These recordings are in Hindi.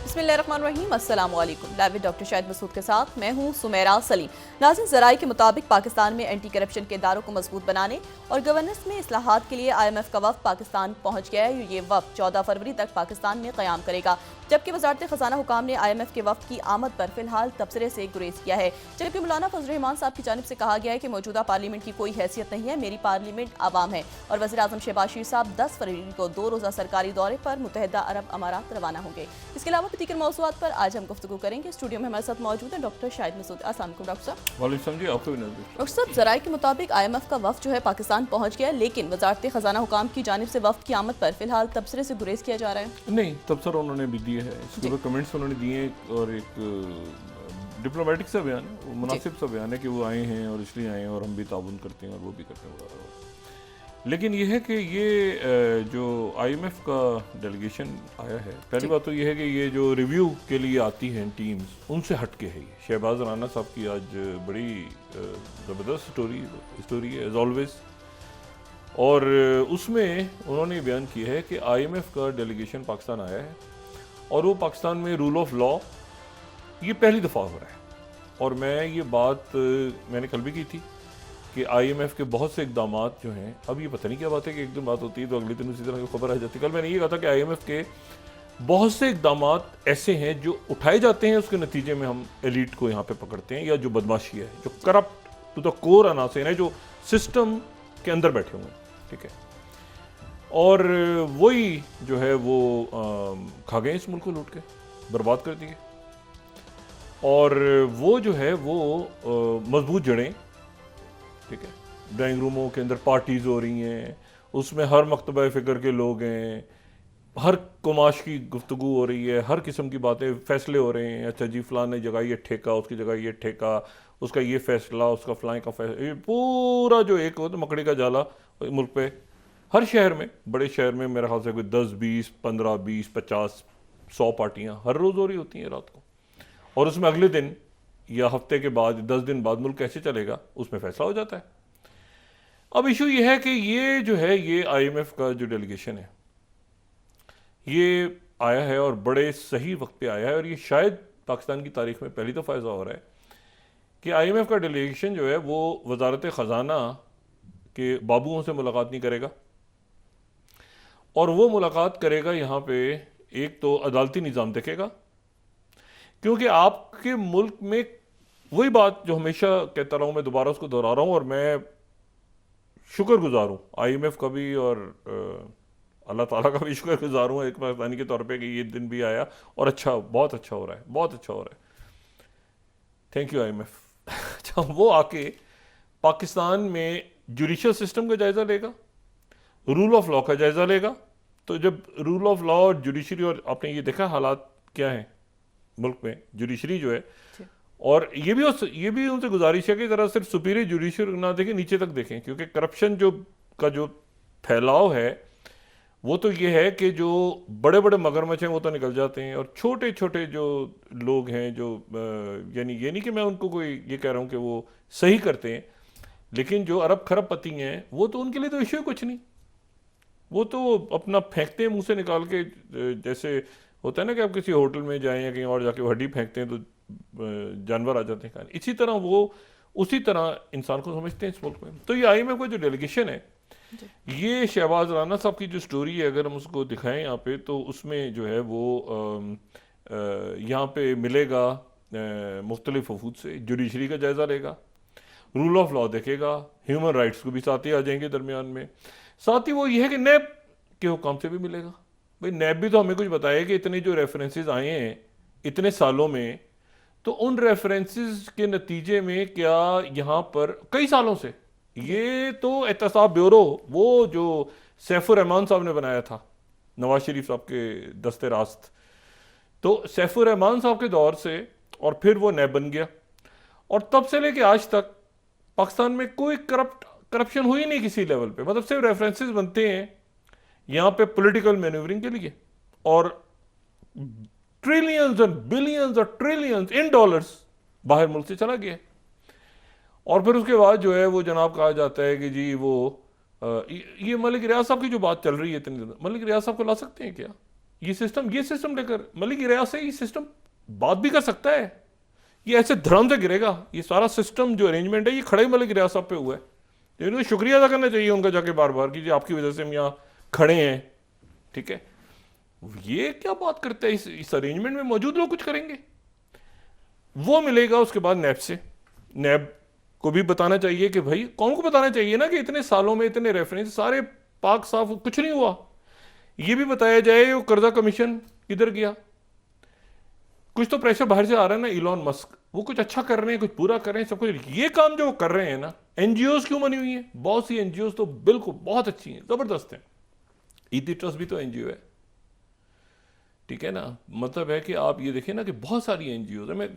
बिस्मिल्लाहिर्रहमानिर्रहीम, अस्सलाम वालेकुम। Live with doctor Shahid Masood के साथ मैं हूं सुमेरा सलीम। नाज़रीन, ज़राए के मुताबिक पाकिस्तान में एंटी करप्शन के इदारों को मजबूत बनाने और गवर्नेंस में इस्लाहात के लिए IMF का वफ़द पाकिस्तान पहुंच गया है। ये वफ़द 14 फरवरी तक पाकिस्तान में क़याम करेगा, जबकि वज़ारत ख़जाना हुकाम ने IMF के वफ़द की आमद पर फिलहाल तबसरे से गुरेज किया है। जबकि मौलाना फजल रहमान साहब की जानिब से कहा गया है कि मौजूदा पार्लियामेंट की कोई हैसियत नहीं है, मेरी पार्लियामेंट आवाम है। और वज़ीर आज़म शहबाज शरीफ साहब 10 फरवरी को 2 रोज़ा सरकारी दौरे पर मुत्तहिदा अरब अमारात रवाना होंगे। इसके अलावा दीगर मौज़ूआत पर आज हम गुफ्तगू करेंगे। स्टूडियो में हमारे साथ मौजूद है डॉक्टर शाहिद मसूद। अस्सलाम वालेकुम डॉक्टर साहब। वालेकुम जी, आपको भी नजर। डॉक्टर साहब, ज़राए के मुताबिक IMF का वफ़द जो है पाकिस्तान पहुंच गया, लेकिन वज़ारत ख़जाना हुकाम की जानिब से वफ़द की आमद पर फिलहाल तबसरे से गुरेज किया जा रहा है। नहीं, तबसरा उन्होंने भी दिए है, इसके ऊपर कमेंट्स उन्होंने दिए और एक डिप्लोमेटिक सा बयान है, मुनासिब सा बयान है कि वो आए हैं और इसलिए आए हैं और हम भी ताउन करते हैं और वो भी करते हैं। लेकिन ये है कि ये जो IMF का डेलीगेशन आया है, पहली बात तो ये है कि ये जो रिव्यू के लिए आती हैं टीम्स, उनसे हट के है। ये शहबाज राना साहब की आज बड़ी ज़बरदस्त स्टोरी है एज ऑलवेज, और उसमें उन्होंने बयान किया है कि IMF का डेलीगेशन पाकिस्तान आया है और वो पाकिस्तान में रूल ऑफ लॉ ये पहली दफ़ा हो रहा है। और मैं ये बात मैंने कल भी की थी कि IMF के बहुत से इकदाम जो हैं, अब ये पता नहीं क्या बात है कि एक दिन बात होती है तो अगले दिन उसी तरह की खबर आ जाती है। कल मैंने ये कहा था कि IMF के बहुत से इकदाम ऐसे हैं जो उठाए जाते हैं, उसके नतीजे में हम एलिट को यहाँ पे पकड़ते हैं, या जो बदमाशी है, जो करप्ट टू द कोर अनासिर है, जो सिस्टम के अंदर बैठे हुए हैं, ठीक है, और वही जो है वो खा गए इस मुल्क को, लूट के बर्बाद कर दिए। और वो जो है वो मजबूत जड़ें, ठीक है, ड्राइंग रूमों के अंदर पार्टीज हो रही हैं, उसमें हर मकतबा फ़िक्र के लोग हैं, हर कुमाश की गुफ्तगू हो रही है, हर किस्म की बातें, फैसले हो रहे हैं। अच्छा जी, फ़लाँ ने जगह ये ठेका, उसकी जगह ये ठेका, उसका ये फैसला, उसका फ़लाँ का फैसला, ये पूरा जो एक हो तो मकड़ी का जाला मुल्क पे, हर शहर में, बड़े शहर में मेरे ख्याल से कोई 10, 20, 15, 20, 50, 100 पार्टियाँ हर रोज़ हो रही होती हैं रात को, और उसमें अगले दिन या हफ्ते के बाद 10 दिन बाद मुल्क कैसे चलेगा उसमें फैसला हो जाता है। अब इशू ये है कि ये जो है ये IMF का जो डेलीगेशन है ये आया है और बड़े सही वक्त पे आया है, और ये शायद पाकिस्तान की तारीख में पहली दफ़ा ऐसा हो रहा है कि IMF का डेलीगेशन जो है वो वजारत ख़जाना के बाबुओं से मुलाकात नहीं करेगा, और वो मुलाकात करेगा यहाँ पे एक तो अदालती निज़ाम देखेगा, क्योंकि आपके मुल्क में वही बात जो हमेशा कहता रहा हूँ, मैं दोबारा उसको दोहरा रहा हूँ, और मैं शुक्रगुजार हूँ IMF का भी और अल्लाह ताला का भी शुक्रगुजार हूँ एक पाकिस्तानी के तौर पे कि ये दिन भी आया और अच्छा, बहुत अच्छा हो रहा है, बहुत अच्छा हो रहा है। Thank you IMF। अच्छा, वो आके पाकिस्तान में जुडिशल सिस्टम का जायज़ा लेगा, रूल ऑफ लॉ का जायज़ा लेगा। तो जब रूल ऑफ लॉ और जुडिशरी, और आपने ये देखा हालात क्या हैं मुल्क में, जुडिशरी जो है, और ये भी उनसे गुजारिश है कि ज़रा सिर्फ सुपीरियर जुडिशरी ना देखें, नीचे तक देखें, क्योंकि करप्शन जो फैलाव है वो तो ये है कि जो बड़े बड़े मगरमच्छ हैं वो तो निकल जाते हैं, और छोटे छोटे जो लोग हैं जो यानी ये नहीं कि मैं उनको कोई ये कह रहा हूँ कि वो सही करते हैं, लेकिन जो अरब खरबपति हैं वो तो उनके लिए तो इश्यू कुछ नहीं, वो तो अपना फेंकते हैं मुँह से निकाल के, जैसे होता है ना कि आप किसी होटल में जाएं या कहीं और जाके हड्डी फेंकते हैं तो जानवर आ जाते हैं खाने, इसी तरह वो उसी तरह इंसान को समझते हैं इस मुल्क में। तो ये IMF का जो डेलीगेशन है, ये शहबाज राना साहब की जो स्टोरी है, अगर हम उसको दिखाएं यहाँ पे, तो उसमें जो है वो यहाँ पे मिलेगा मुख्तलिफ वफूद से, जुडिशरी का जायज़ा लेगा, रूल ऑफ लॉ देखेगा, ह्यूमन राइट्स को भी साथ ही आ जाएंगे दरमियान में, साथ ही वो ये है कि नैब के हुक्म से भी मिलेगा। भाई नैब भी तो हमें कुछ बताया कि इतने जो रेफरेंसेस आए हैं इतने सालों में, तो उन रेफरेंसेस के नतीजे में क्या यहाँ पर कई सालों से ये तो एहतसाब ब्यूरो, वो जो सैफुर रहमान साहब ने बनाया था नवाज शरीफ साहब के दस्ते रास्त, तो सैफुर रहमान साहब के दौर से, और फिर वो नैब बन गया, और तब से लेके आज तक पाकिस्तान में कोई करप्शन हुई नहीं किसी लेवल पे, मतलब सिर्फ रेफरेंसेस बनते हैं यहाँ पे पॉलिटिकल मैन्यूवरिंग के लिए, और ट्रिलियंस एंड बिलियंस और ट्रिलियंस इन डॉलर्स बाहर मुल्क से चला गया, और फिर उसके बाद जो है वो जनाब कहा जाता है कि जी वो ये मलिक रियाज साहब की जो बात चल रही है इतनी, मलिक रियाज साहब को ला सकते हैं क्या? ये सिस्टम लेकर मलिक गिरा से ये सिस्टम बात भी कर सकता है, ये ऐसे धर्म से गिरेगा। ये सारा सिस्टम जो अरेंजमेंट है ये खड़े मलिक गिरा साहब पे हुआ है। तो इनको शुक्रिया अदा करना चाहिए उनका जाके बार बार कि आपकी वजह से हम यहाँ खड़े हैं, ठीक है। ये क्या बात करते हैं, इस अरेंजमेंट में मौजूद लोग कुछ करेंगे। वो मिलेगा उसके बाद नैब से, नैब को भी बताना चाहिए कि भाई, कौन को बताना चाहिए ना कि इतने सालों में इतने रेफरेंस सारे पाक साफ, कुछ नहीं हुआ। ये भी बताया जाए वो कर्जा कमीशन किधर गया। कुछ तो प्रेशर बाहर से आ रहा है ना, इलॉन मस्क वो कुछ अच्छा कर रहे हैं, कुछ पूरा कर रहे हैं, सब कुछ। ये काम जो वो कर रहे हैं ना, एनजीओ क्यों बनी हुई है, बहुत सी एनजीओ तो बिल्कुल बहुत अच्छी हैं, जबरदस्त हैं। ईदी ट्रस्ट भी तो एनजीओ है, ठीक है ना। मतलब है कि आप ये देखिए ना कि बहुत सारी एनजीओ है, मैं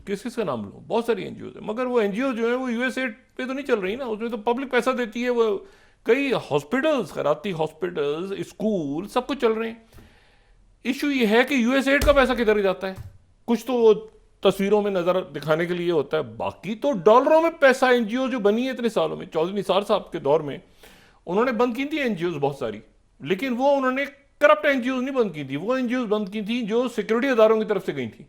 किस किस का नाम लूँ, बहुत सारी एनजीओ है, मगर वो एनजीओ जो है वो यूएसएड पे तो नहीं चल रही ना, उसमें तो पब्लिक पैसा देती है। वो कई हॉस्पिटल्स, खैराती हॉस्पिटल्स, स्कूल, सब कुछ चल रहे हैं। इशू ये है कि यूएसएड का पैसा किधर जाता है। कुछ तो वो तस्वीरों में नजर दिखाने के लिए होता है, बाकी तो डॉलरों में पैसा। एनजीओ जो बनी है इतने सालों में, चौधरी निसार साहब के दौर में उन्होंने बंद की थी एनजीओ बहुत सारी, लेकिन वो उन्होंने करप्ट एनजीओ नहीं बंद की थी। वो एनजीओ बंद की थी जो सिक्योरिटी इदारों की तरफ से गई थी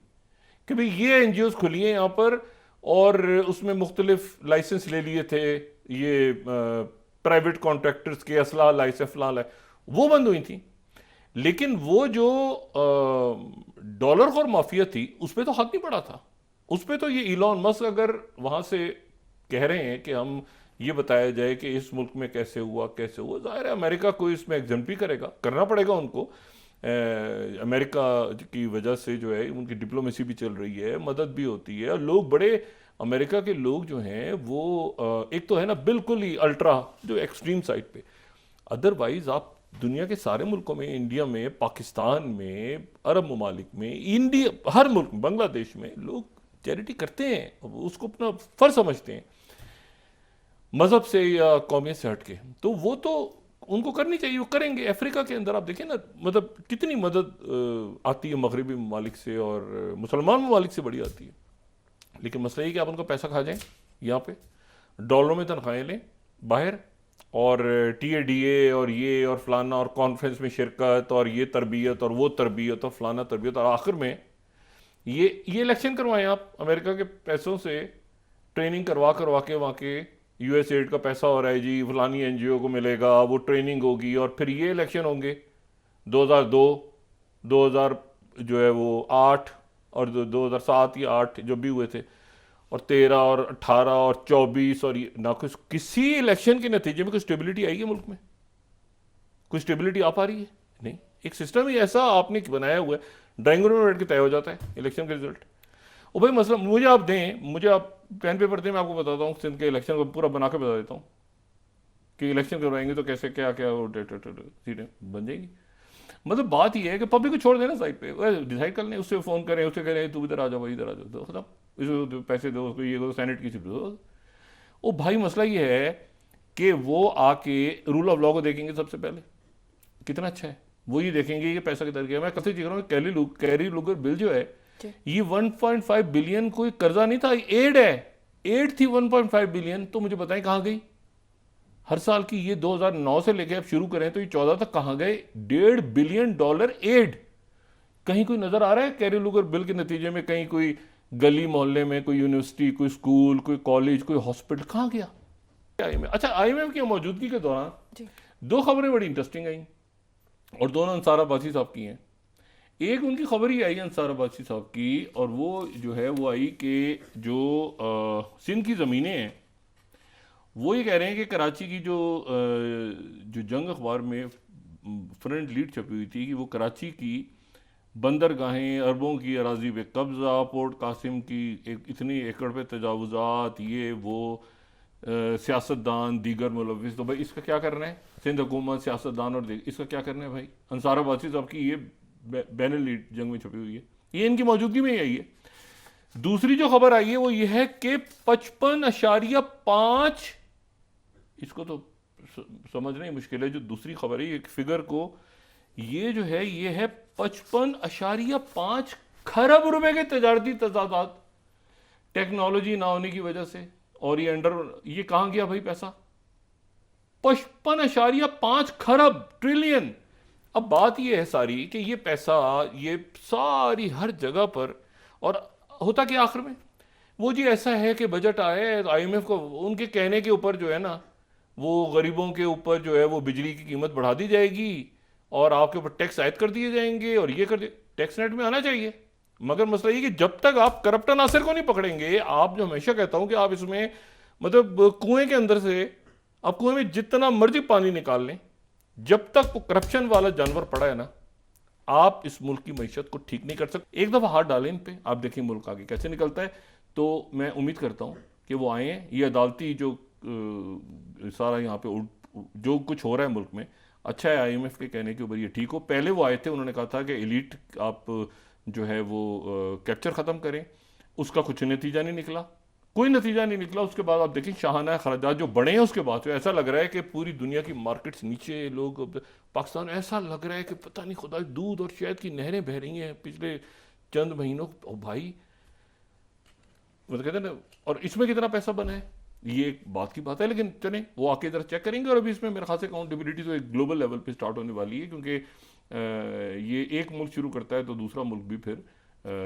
कि भाई ये एनजीओ खुली है यहाँ पर, और उसमें मुख्तलिफ लाइसेंस ले लिए थे, ये प्राइवेट कॉन्ट्रैक्टर्स के असला लाइसेंस, वो बंद हुई थी। लेकिन वो जो डॉलर और माफिया थी उस पर तो हाथ नहीं पड़ा था। उस पर तो ये इलॉन मस्क अगर वहां से कह रहे हैं कि हम ये बताया जाए कि इस मुल्क में कैसे हुआ, जाहिर है अमेरिका को इसमें एग्जाम्पल करेगा, करना पड़ेगा उनको। अमेरिका की वजह से जो है उनकी डिप्लोमेसी भी चल रही है, मदद भी होती है। लोग बड़े, अमेरिका के लोग जो हैं वो एक तो है ना बिल्कुल ही अल्ट्रा जो एक्सट्रीम साइड पे, अदरवाइज आप दुनिया के सारे मुल्कों में, इंडिया में, पाकिस्तान में, अरब ममालिक में, इंडिया, हर मुल्क, बांग्लादेश में लोग चैरिटी करते हैं, उसको अपना फर्ज समझते हैं मजहब से या कौमियत से हट के। तो वो तो उनको करनी चाहिए, वो करेंगे। अफ्रीका के अंदर आप देखिए ना, मतलब कितनी मदद आती है मगरबी ममालिक से, और मुसलमान ममालिक से बड़ी आती है। लेकिन मसला ये कि आप उनको पैसा खा जाएं, यहाँ पे डॉलरों में तनख्वाहें लें बाहर, और TADA और ये और फलाना, और कॉन्फ्रेंस में शिरकत, और ये तरबियत और वो तरबियत और फलाना तरबियत, और आखिर में ये इलेक्शन करवाएं आप अमेरिका के पैसों से, ट्रेनिंग करवा के वहाँ के यूएसएड का पैसा हो रहा है जी, फलानी एनजीओ को मिलेगा, वो ट्रेनिंग होगी, और फिर ये इलेक्शन होंगे 2002, 2000 जो है वो 8 और 2007 या 8 जो भी हुए थे, और 13 और 18 और 24, और ना कुछ किसी इलेक्शन के नतीजे में कुछ स्टेबिलिटी आई है मुल्क में? कुछ स्टेबिलिटी आ पा रही है? नहीं। एक सिस्टम ही ऐसा आपने बनाया हुआ है, ड्राइंग रूम में बैठ के तय हो जाता है इलेक्शन का रिजल्ट। ओ भाई मसला, मुझे आप दें, मुझे आप पेन पेपर दें, मैं आपको बताता हूँ सिंध के इलेक्शन को पूरा बना के बता देता हूँ कि इलेक्शन करवाएंगे तो कैसे क्या क्या सीटें बन जाएगी। मतलब बात यह है कि पब्लिक को छोड़ देना साइड पे, डिसाइड कर लें, उससे फ़ोन करें, उससे करें तू इधर आ जाओ भाई, इधर आ जाओ, तो खत्म, इसको पैसे दो, उसको ये दो, सेनेट की सीट दो। ओ भाई मसला ये है कि वो आके रूल ऑफ लॉ को देखेंगे सबसे पहले, कितना अच्छा है, वो ये देखेंगे कि पैसा किधर गया। मैं कभी चीज रहा हूँ, कैरी लुगर बिल जो है ये 1.5 बिलियन कोई कर्जा नहीं था, एड है, एड थी 1.5 बिलियन। तो मुझे बताएं कहाँ गई हर साल की? ये 2009 से लेके अब शुरू करें तो ये 14 तक कहाँ गए? $1.5 बिलियन एड। कहीं कोई नजर आ रहा है कैरी लुगर बिल के नतीजे में कहीं कोई गली मोहल्ले में कोई यूनिवर्सिटी, कोई स्कूल, कोई कॉलेज, कोई हॉस्पिटल कहाँ गया? अच्छा, IMF की मौजूदगी के दौरान दो खबरें बड़ी इंटरेस्टिंग आई, और दोनों अंसार अब्बासी साहब की हैं। एक उनकी खबर ही आई अंसार अब्बासी साहब की, और वो जो है वो आई कि जो सिंध की ज़मीनें हैं वो ये कह रहे हैं कि कराची की जो जंग अखबार में फ्रंट लीड छपी हुई थी कि वो कराची की बंदरगाहें, अरबों की अराजी पे कब्जा, पोर्ट कासिम की इतनी एकड़ पे तजावुजात, ये वो सियासतदान दीगर मुलविस। तो भाई इसका क्या करना है? सिंध हुकूमत, सियासतदान और इसका क्या करना है भाई? अंसार अब्बासी साहब की ये बैनर लीड जंग में छपी हुई है, ये इनकी मौजूदगी में ही आई है। दूसरी जो खबर आई है वो ये है कि 55.5, इसको तो समझना ही मुश्किल है, जो दूसरी खबर है एक फिगर को, ये जो है ये है 55.5 खरब रुपए के तजारती तजादात टेक्नोलॉजी ना होने की वजह से। और ये कहां गया भाई पैसा? 55.5 खरब, ट्रिलियन। अब बात ये है सारी कि ये पैसा, ये सारी हर जगह पर, और होता क्या आखिर में, वो जी ऐसा है कि बजट आए तो आईएमएफ को उनके कहने के ऊपर जो है ना, वो गरीबों के ऊपर जो है वो बिजली की कीमत बढ़ा दी जाएगी और आपके ऊपर टैक्स आयद कर दिए जाएंगे और ये कर दिए। टैक्स नेट में आना चाहिए, मगर मसला ये कि जब तक आप करप्ट नासिर को नहीं पकड़ेंगे, आप, जो हमेशा कहता हूं कि आप इसमें मतलब कुएं के अंदर से आप कुएं में जितना मर्जी पानी निकाल लें, जब तक वो करप्शन वाला जानवर पड़ा है ना, आप इस मुल्क की मईशत को ठीक नहीं कर सकते। एक दफ़ा हाथ डालें इन पे, आप देखें मुल्क आगे कैसे निकलता है। तो मैं उम्मीद करता हूँ कि वो आए हैं। ये अदालती जो सारा यहाँ पे जो कुछ हो रहा है मुल्क में, अच्छा है, आईएमएफ के कहने के ऊपर ये ठीक हो। पहले वो आए थे, उन्होंने कहा था कि एलीट आप जो है वो कैप्चर ख़त्म करें, उसका कुछ नतीजा नहीं निकला, कोई नतीजा नहीं निकला। उसके बाद आप देखें शाहाना खराजात जो बढ़े हैं, उसके बाद तो ऐसा लग रहा है कि पूरी दुनिया की मार्केट्स नीचे, लोग पाकिस्तान ऐसा लग रहा है कि पता नहीं खुदा, दूध और शहद की नहरें बह रही हैं पिछले चंद महीनों। और भाई मतलब कहते हैं ना, और इसमें कितना पैसा बना है, ये एक बात की बात है। लेकिन चलें वो आके जरा चेक करेंगे। और अभी इसमें मेरे ख्याल से अकाउंटेबिलिटी तो एक ग्लोबल लेवल पे स्टार्ट होने वाली है, क्योंकि ये एक मुल्क शुरू करता है तो दूसरा मुल्क भी फिर,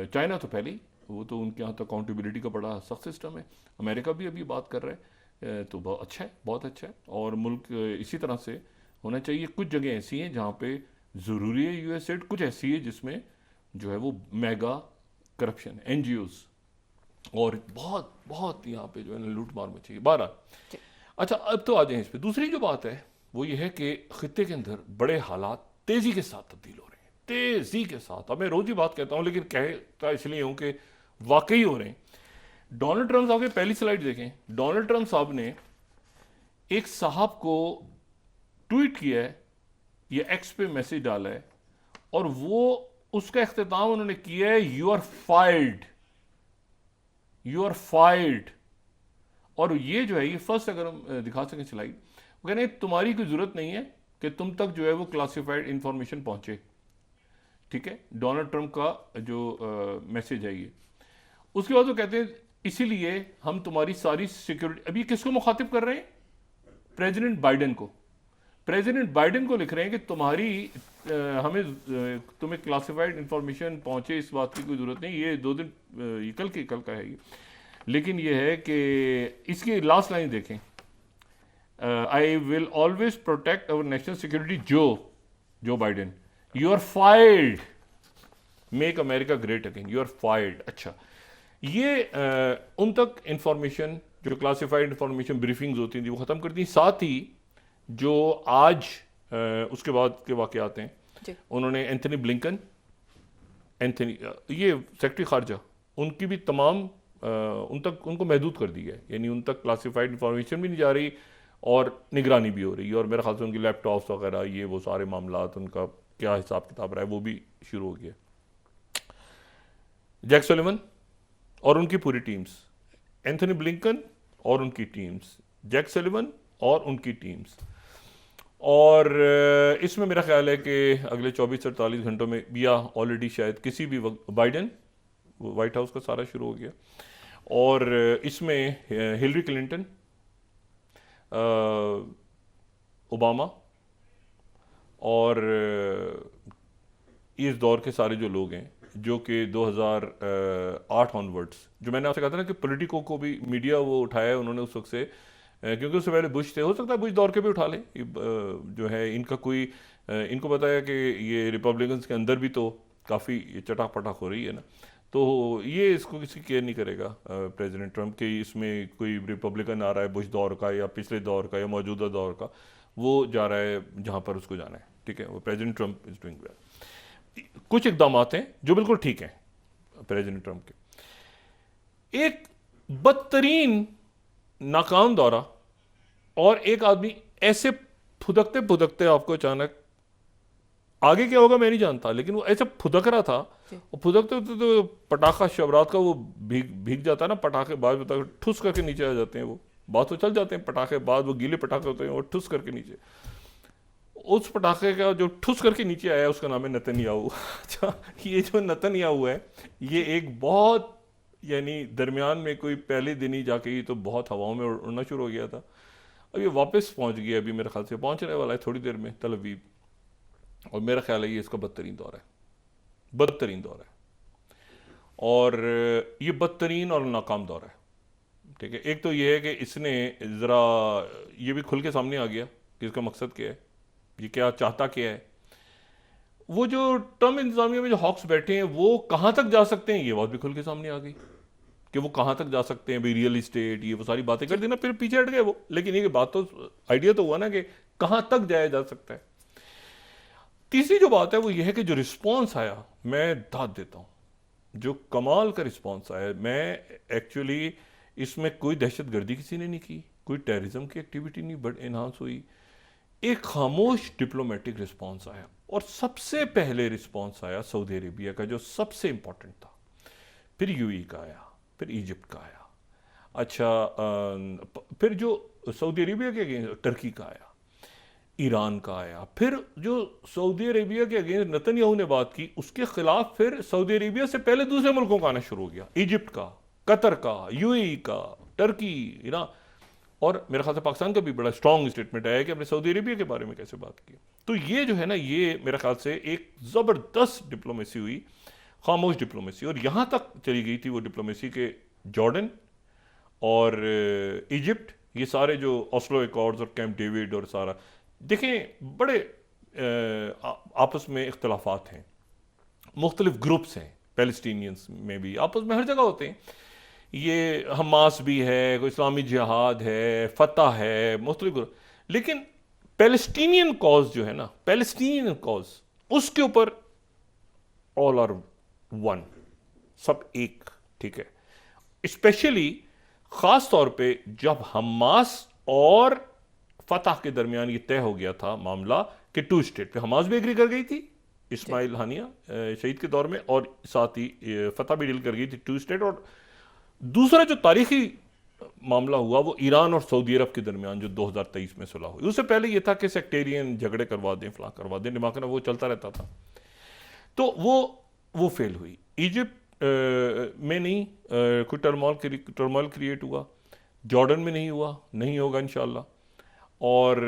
चाइना तो पहले ही, वो तो उनके यहाँ तो अकाउंटेबिलिटी का बड़ा सख्त सिस्टम है। अमेरिका भी अभी बात कर रहा है, तो बहुत अच्छा है, बहुत अच्छा है। और मुल्क इसी तरह से होना चाहिए। कुछ जगह ऐसी हैं जहाँ पे ज़रूरी है यूएसएड, कुछ ऐसी है जिसमें जो है वो मेगा करप्शन, एनजीओज, और बहुत बहुत यहाँ पे जो है ना लूट मार मची है। 12 अच्छा, अब तो आ जाए इस पे। दूसरी जो बात है वो ये है कि खित्ते के अंदर बड़े हालात तेजी के साथ तब्दील हो रहे हैं, तेजी के साथ। अब मैं रोज ही बात कहता हूँ, लेकिन कहता इसलिए हूँ कि वाकई हो रहे हैं। डोनाल्ड ट्रंप साहब की पहली स्लाइड देखें। डोनाल्ड ट्रंप साहब ने एक साहब को ट्वीट किया है, ये एक्स पे मैसेज डाला है, और वो उसका इख्तिताम उन्होंने किया है, you are fired, you are fired. और ये जो है, ये फर्स्ट अगर हम दिखा सकें स्लाइड, वो कहने तुम्हारी कोई जरूरत नहीं है कि तुम तक जो है वो क्लासिफाइड इंफॉर्मेशन पहुंचे। ठीक है, डोनाल्ड ट्रंप का जो मैसेज है ये। उसके बाद वो कहते हैं इसीलिए हम तुम्हारी सारी सिक्योरिटी, अभी किसको मुखातिब कर रहे हैं? प्रेसिडेंट बाइडेन को। प्रेसिडेंट बाइडेन को लिख रहे हैं कि तुम्हें क्लासिफाइड इंफॉर्मेशन पहुंचे, इस बात की कोई जरूरत नहीं। ये 2 दिन ये कल का है ये। लेकिन ये है कि इसकी लास्ट लाइन देखें, I will always protect our national security, Joe Biden, you are fired, make America great again, you are fired. अच्छा, ये उन तक इंफॉर्मेशन, जो क्लासिफाइड इंफॉर्मेशन ब्रीफिंग्स होती थी, वो ख़त्म कर दी। साथ ही जो आज उसके बाद के वाक़यात हैं, उन्होंने एंथनी ब्लिंकन, ये सेक्रेटरी खारजा, उनकी भी तमाम उनको महदूद कर दिया है। यानी उन तक क्लासिफाइड इंफॉर्मेशन भी नहीं जा रही और निगरानी भी हो रही है। और मेरे ख्याल से उनकी लैपटॉप्स वगैरह, ये वो सारे मामलात, उनका क्या हिसाब किताब रहा है, वो भी शुरू हो गया। जैक सुलिवन और उनकी पूरी टीम्स, एंथनी ब्लिंकन और उनकी टीम्स, जैक सुलिवन और उनकी टीम्स। और इसमें मेरा ख्याल है कि अगले 24-48 घंटों में, या ऑलरेडी शायद किसी भी वक्त, बाइडेन, वाइट हाउस का सारा शुरू हो गया। और इसमें हिलरी क्लिंटन, ओबामा और इस दौर के सारे जो लोग हैं, जो कि 2008 ऑनवर्ड्स, जो मैंने आपसे कहा था ना कि पॉलिटिको को भी मीडिया वो उठाया है उन्होंने उस वक्त से, क्योंकि उससे पहले बुश थे, हो सकता है बुश दौर के भी उठा लें। जो है इनका कोई, इनको पता है कि ये रिपब्लिकन्स के अंदर भी तो काफ़ी चटाक पटाक हो रही है ना, तो ये इसको किसी केयर नहीं करेगा प्रेसिडेंट ट्रंप के, इसमें कोई रिपब्लिकन आ रहा है बुश दौर का या पिछले दौर का या मौजूदा दौर का, वो जा रहा है जहाँ पर उसको जाना है। ठीक है, वो president Trump is doing well. कुछ इकदाम हैं जो बिल्कुल ठीक हैं प्रेसिडेंट ट्रंप के। एक बदतरीन नाकाम दौरा, और एक आदमी ऐसे फुदकते फुदकते आपको अचानक, आगे क्या होगा मैं नहीं जानता, लेकिन वो ऐसे फुदक रहा था, और फुदकते तो पटाखा शबरात का वो भीग जाता है ना, पटाखे बाद ठुस करके नीचे आ जाते हैं, वो बात तो चल जाते हैं पटाखे, बाद वो गीले पटाखे होते हैं, वो ठुस करके नीचे, उस पटाखे का जो ठुस करके नीचे आया उसका नाम है नेतन्याहू। अच्छा, ये जो नेतन्याहू है, ये एक बहुत, यानी दरमियान में कोई पहले दिन ही जाके ये तो बहुत हवाओं में उड़ना शुरू हो गया था, अब ये वापस पहुंच गया, अभी मेरे ख्याल से पहुंचने वाला है थोड़ी देर में तल अवीव। और मेरा ख्याल है ये इसका बदतरीन दौर है, बदतरीन दौर है, और ये बदतरीन और नाकाम दौर है। ठीक है, एक तो ये है कि इसने ज़रा ये भी खुल के सामने आ गया कि इसका मकसद क्या है, ये क्या चाहता क्या है। वो जो टर्म इंतजामिया में जो हॉक्स बैठे हैं वो कहाँ तक जा सकते हैं, ये बात भी खुल के सामने आ गई कि वो कहाँ तक जा सकते हैं। भाई रियल इस्टेट ये वो सारी बातें कर दी ना, फिर पीछे हट गए वो। लेकिन ये बात तो आइडिया तो हुआ ना कि कहाँ तक जाया जा सकता है। तीसरी जो बात है वो ये है कि जो रिस्पॉन्स आया, मैं दाद देता हूँ, जो कमाल का रिस्पॉन्स आया। मैं एक्चुअली इसमें कोई दहशतगर्दी किसी ने नहीं की, कोई टेररिज्म की एक्टिविटी नहीं बट इन्हांस हुई, एक खामोश डिप्लोमेटिक रिस्पॉन्स आया। और सबसे पहले रिस्पॉन्स आया सऊदी अरेबिया का, जो सबसे इंपॉर्टेंट था, फिर यूएई का आया, फिर इजिप्ट का आया, अच्छा फिर जो सऊदी अरेबिया के अगेंस्ट टर्की का आया, ईरान का आया, फिर जो सऊदी अरेबिया के अगेंस्ट नेतन्याहू ने बात की उसके खिलाफ फिर सऊदी अरेबिया से पहले दूसरे मुल्कों का आना शुरू हो गया, इजिप्ट का, कतर का, यूएई का, टर्की, ईरान। और मेरे ख्याल से पाकिस्तान का भी बड़ा स्ट्रॉन्ग स्टेटमेंट आया कि अपने सऊदी अरेबिया के बारे में कैसे बात की। तो ये जो है ना, ये मेरे ख्याल से एक ज़बरदस्त डिप्लोमेसी हुई, खामोश डिप्लोमेसी। और यहाँ तक चली गई थी वो डिप्लोमेसी के जॉर्डन और इजिप्ट, ये सारे जो ऑस्लो एकॉर्ड्स और कैंप डेविड और सारा, देखें बड़े आपस में इख्तलाफात हैं, मुख्तलिफ ग्रुप्स हैं, पैलेस्टीनियंस में भी आपस में हर जगह होते हैं। ये हमास भी है, कोई इस्लामी जिहाद है, फतह है, मुख्तलिफ ग्रुप। लेकिन पैलेस्टीनियन कॉज जो है ना, पैलेस्टीनियन कॉज, उसके ऊपर ऑल आर वन, सब एक। ठीक है, स्पेशली ख़ास तौर पे जब हमास और फतह के दरमियान ये तय हो गया था मामला कि 2 स्टेट पे, हमास भी एग्री कर गई थी इस्माइल हानिया शहीद के दौर में, और साथ ही फतह भी डील कर गई थी 2 स्टेट। और दूसरा जो तारीखी मामला हुआ वो ईरान और सऊदी अरब के दरमियान जो 2023 में सुलह हुई। उससे पहले ये था कि सेक्टेरियन झगड़े करवा दें, फलां करवा दें, दिमाग में वो चलता रहता था। तो वो फेल हुई। इजिप्ट में नहीं कोई टर्मोइल क्रिएट हुआ, जॉर्डन में नहीं हुआ, नहीं होगा इंशाल्लाह, और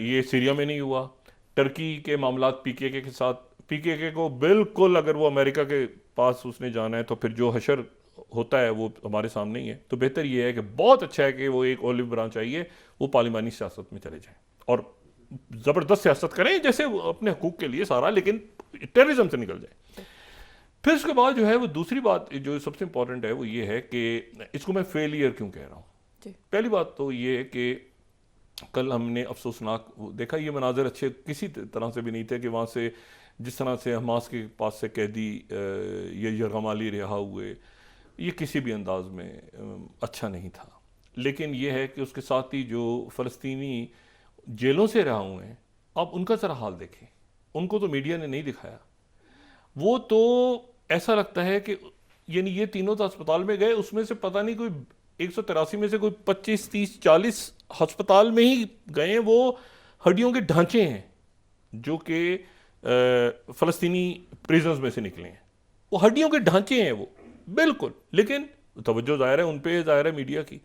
ये सीरिया में नहीं हुआ। टर्की के मामला पीकेके के साथ, पीकेके को बिल्कुल अगर वो अमेरिका के पास उसने जाना है तो फिर जो हशर होता है वो हमारे सामने ही है। तो बेहतर ये है कि बहुत अच्छा है कि वो एक ओलिव ब्रांच आई है, वो पार्लिमानी सियासत में चले जाएं और ज़बरदस्त सियासत करें जैसे अपने हकूक़ के लिए सारा, लेकिन टेररिज्म से निकल जाए। फिर उसके बाद जो है वो दूसरी बात जो सबसे इंपॉर्टेंट है वो ये है कि इसको मैं फेलियर क्यों कह रहा हूँ। पहली बात तो ये है कि कल हमने अफसोसनाक देखा, ये मनाजर अच्छे किसी तरह से भी नहीं थे कि वहाँ से जिस तरह से हमास के पास से कैदी ये यरगमाली रिहा हुए, ये किसी भी अंदाज में अच्छा नहीं था। लेकिन ये है कि उसके साथ ही जो फ़लस्तीनी जेलों से रहा हुए हैं, आप उनका ज़रा हाल देखें, उनको तो मीडिया ने नहीं दिखाया। वो तो ऐसा लगता है कि यानी ये तीनों तो अस्पताल में गए, उसमें से पता नहीं कोई 183 में से कोई 25, 30, 40 अस्पताल में ही गए। वो हड्डियों के ढांचे हैं जो कि फ़लस्तीनी प्रिजन्स में से निकले हैं, वो हड्डियों के ढांचे हैं वो बिल्कुल। लेकिन तवज्जो ज़ाहिर है उन पे, ज़ाहिर है मीडिया की।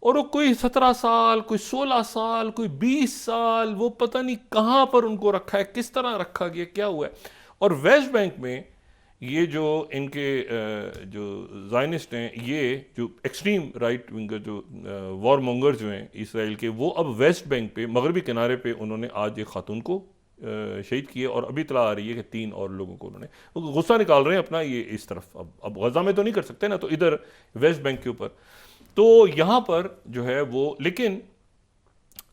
और वो कोई 17 साल, कोई 16 साल, कोई 20 साल, वो पता नहीं कहाँ पर उनको रखा है, किस तरह रखा गया, क्या हुआ है। और वेस्ट बैंक में ये जो इनके जो ज़ायनिस्ट हैं, ये जो एक्सट्रीम राइट विंगर जो वॉर मोंगर्स जो हैं इसराइल के, वो अब वेस्ट बैंक पे मगरबी किनारे पे उन्होंने आज एक खातून को शहीद किए। और अभी इतला आ रही है कि 3 और लोगों को उन्होंने, गुस्सा निकाल रहे हैं अपना ये इस तरफ। अब गजा में तो नहीं कर सकते ना, तो इधर वेस्ट बैंक के ऊपर। तो यहाँ पर जो है वो, लेकिन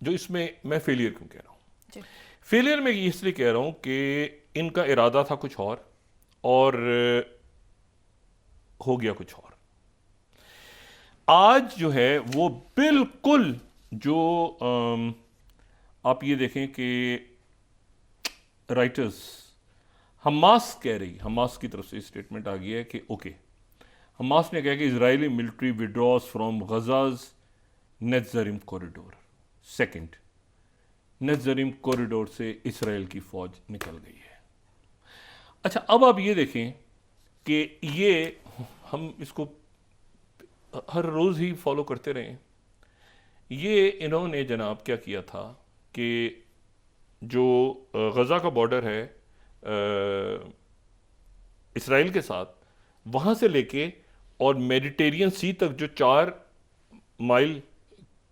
जो इसमें मैं फेलियर क्यों कह रहा हूँ, फेलियर में इसलिए कह रहा हूँ कि इनका इरादा था कुछ और हो गया कुछ और। आज जो है वो बिल्कुल जो आप ये देखें कि राइटर्स, हमास कह रही, हमास की तरफ से स्टेटमेंट आ गया है कि ओके, हमास ने कहा कि Israeli military withdraws from Gaza's Netzarim corridor. Second, Netzarim corridor से इसराइल की फौज निकल गई है। अच्छा, अब आप ये देखें कि ये हम इसको हर रोज़ ही फॉलो करते रहे। ये इन्होंने जनाब क्या किया था कि जो गज़ा का बॉर्डर है इसराइल के साथ, वहाँ से लेके और मेडिटेरियन सी तक जो 4 माइल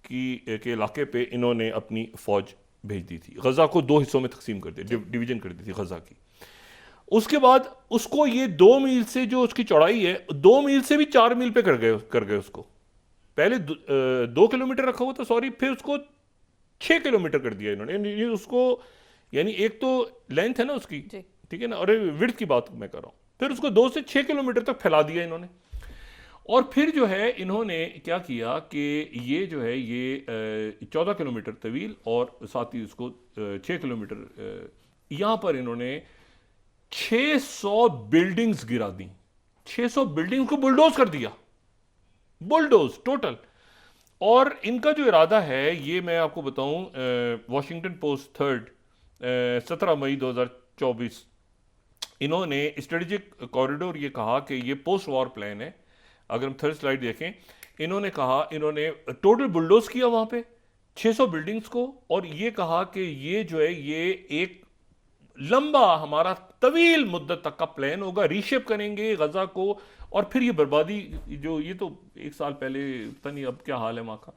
के इलाके पे इन्होंने अपनी फ़ौज भेज दी थी। गज़ा को 2 हिस्सों में तकसीम कर दिया, डिवीजन कर दी थी गज़ा की। उसके बाद उसको ये 2 मील से जो उसकी चौड़ाई है, 2 मील से भी 4 मील पे कर गए उसको। पहले 2 किलोमीटर रखा हुआ था, सॉरी, फिर उसको 6 किलोमीटर कर दिया इन्होंने। ये उसको, यानी एक तो लेंथ है ना उसकी, ठीक है ना, और विड्थ की बात मैं कर रहा हूँ, फिर उसको 2 से 6 किलोमीटर तक फैला दिया इन्होंने। और फिर जो है इन्होंने क्या किया कि ये जो है ये 14 किलोमीटर तवील और साथ ही उसको 6 किलोमीटर, यहाँ पर इन्होंने 600 बिल्डिंग्स गिरा दी। 600 बिल्डिंग्स को बुलडोज कर दिया, बुलडोज टोटल। और इनका जो इरादा है, ये मैं आपको बताऊं, वॉशिंगटन पोस्ट 3 17 मई 2024, इन्होंने स्ट्रेटेजिक कॉरिडोर ये कहा कि ये पोस्ट वॉर प्लान है। अगर हम थर्ड स्लाइड देखें, इन्होंने कहा, इन्होंने टोटल बुलडोज किया वहां पे 600 बिल्डिंग्स को, और ये कहा कि ये जो है ये एक लंबा हमारा तवील मुद्दत तक का प्लान होगा, रीशेप करेंगे गजा को। और फिर ये बर्बादी, जो ये तो 1 साल पहले, पता नहीं अब क्या हाल है वहाँ का,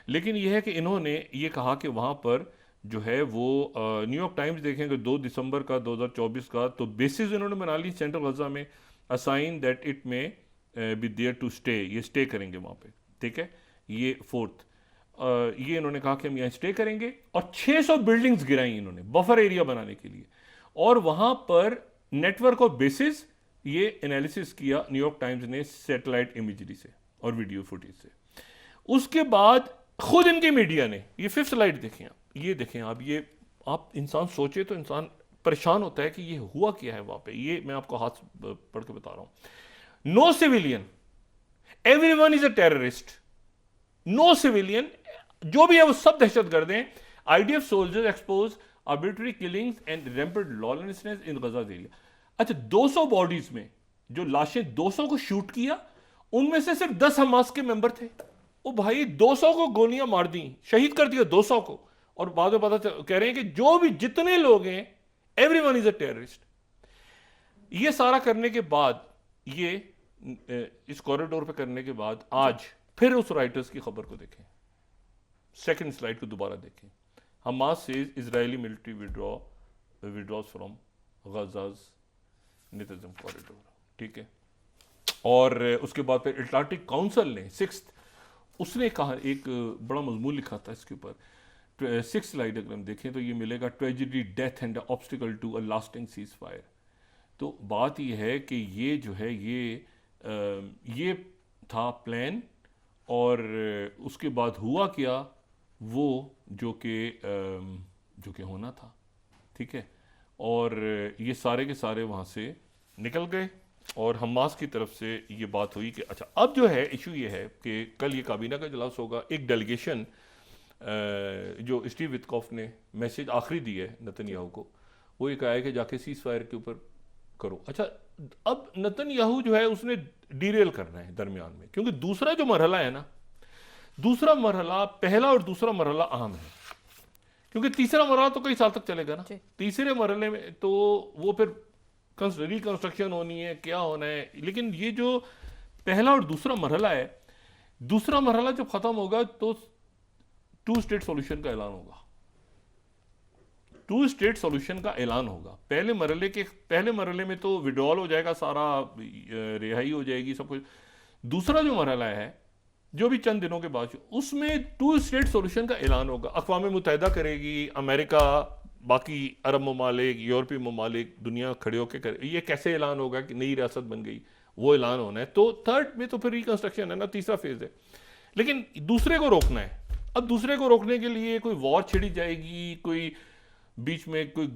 लेकिन यह है कि इन्होंने ये कहा कि वहाँ पर जो है वो न्यूयॉर्क टाइम्स देखेंगे 2 दिसंबर का 2024 का, तो बेसिस इन्होंने बना ली सेंट्रल गजा में, असाइन दैट इट में बी देयर टू स्टे, ये स्टे करेंगे वहाँ पे, ठीक है। ये 4th, ये इन्होंने कहा कि हम यहाँ स्टे करेंगे, और 600 बिल्डिंग्स गिराई इन्होंने बफर एरिया बनाने के लिए। और वहाँ पर नेटवर्क और बेसिस ये एनालिसिस किया न्यूयॉर्क टाइम्स ने सैटेलाइट इमेजरी से और वीडियो फुटेज से। उसके बाद खुद इनके मीडिया ने, ये 5th स्लाइड देखें आप, ये देखें आप, ये आप इंसान सोचे तो इंसान परेशान होता है कि ये हुआ क्या है वहाँ पे। ये मैं आपको हाथ पढ़ के बता रहा हूँ। No civilian, everyone is a terrorist, no civilian, जो भी है वो सब दहशतगर्द हैं। IDF soldiers expose arbitrary killings and rampant lawlessness in Gaza area. अच्छा, 200 बॉडीज में जो लाशें, 200 को शूट किया, उनमें से सिर्फ 10 हमास के मेंबर थे। ओ भाई, 200 को गोलियां मार दी, शहीद कर दिया 200 को, और बाद में पता कह रहे हैं कि जो भी जितने लोग हैं एवरीवन इज अ टेररिस्ट। ये सारा करने के बाद, ये इस कॉरिडोर पे करने के बाद, आज फिर उस राइटर्स की खबर को देखें, 2nd स्लाइड को दोबारा देखें। Hamas says Israeli military withdraws from Gaza's Netzarim corridor, ठीक है। और उसके बाद फिर अटलांटिक काउंसिल ने 6th, उसने कहा, एक बड़ा मजमून लिखा था इसके ऊपर। 6th स्लाइड अगर हम देखें तो ये मिलेगा, tragedy, death and obstacle to a lasting ceasefire. तो बात ये है कि ये जो है ये था प्लान, और उसके बाद हुआ क्या, वो जो कि होना था, ठीक है। और ये सारे के सारे वहाँ से निकल गए, और हमास की तरफ से ये बात हुई कि अच्छा, अब जो है इशू ये है कि कल ये काबीना का इजलास होगा। एक डेलीगेशन जो स्टीव विटकॉफ ने मैसेज आखिरी दी है नेतन्याहू को, वो ये कहा है कि जाके सीज फायर के ऊपर करो। अच्छा, अब नेतन्याहू जो है उसने डीरेल करना है दरमियान में, क्योंकि दूसरा जो मरहला है ना, दूसरा मरहला, पहला और दूसरा मरहला अहम है, क्योंकि तीसरा मरहला तो कई साल तक चलेगा ना। तीसरे मरहले में तो वो फिर रिकंस्ट्रक्शन होनी है, क्या होना है। लेकिन ये जो पहला और दूसरा मरहला है, दूसरा मरहला जब खत्म होगा तो 2 स्टेट सॉल्यूशन का ऐलान होगा। 2 स्टेट सॉल्यूशन का ऐलान होगा। पहले मरहले में तो विड्रॉल हो जाएगा, सारा रिहाई हो जाएगी, सब कुछ। दूसरा जो मरहला है, जो भी चंद दिनों के बाद, उसमें 2 स्टेट सॉल्यूशन का ऐलान होगा। अक़वाम मुत्तहिदा करेगी, अमेरिका, बाकी अरब ममालिक, यूरोपीय ममालिक, दुनिया खड़े होकर करे। ये कैसे ऐलान होगा कि नई रियासत बन गई, वो ऐलान होना है। तो 3rd में तो फिर रिकंस्ट्रक्शन है ना, तीसरा फेज है। लेकिन दूसरे को रोकना है। अब दूसरे को रोकने के लिए कोई वॉर छिड़ी जाएगी, कोई बीच में कोई